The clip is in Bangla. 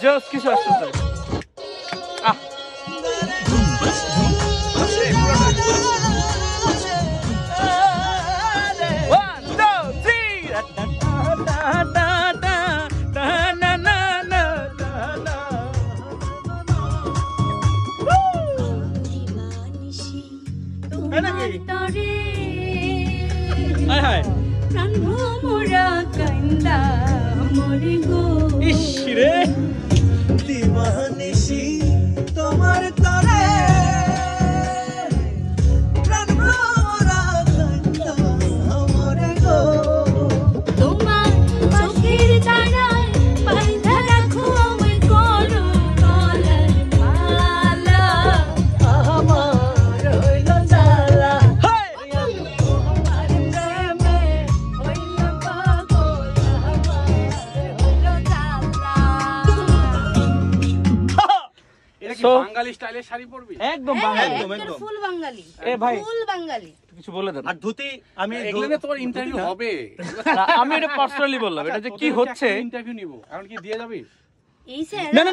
জোস কিছু আসতেছে। আহ ইসরে দিবানিশি তোমার তরে প্রাণ ভরা কান্না মরে গো তোমার চোখের তারায় বাঁধা রাখো আমার করো গলার মালা আমার হইল জ্বালা তোমার প্রেমে হইল পাগল আমার হইল জ্বালা। এটা কি So- বাঙালি স্টাইলের শাড়ি পরবি? একদম বাঙালি। একদম ফুল বাঙালি, এ ভাই ফুল বাঙালি। কিছু বলে দেন। আর ধুতি আমি এগুলো নিয়ে তোমার ইন্টারভিউ হবে। না, আমি এটা পার্সোনালি বললাম, এটা যে কি হচ্ছে ইন্টারভিউ নিব, এখন কি দিয়ে যাবি? এই স্যার না না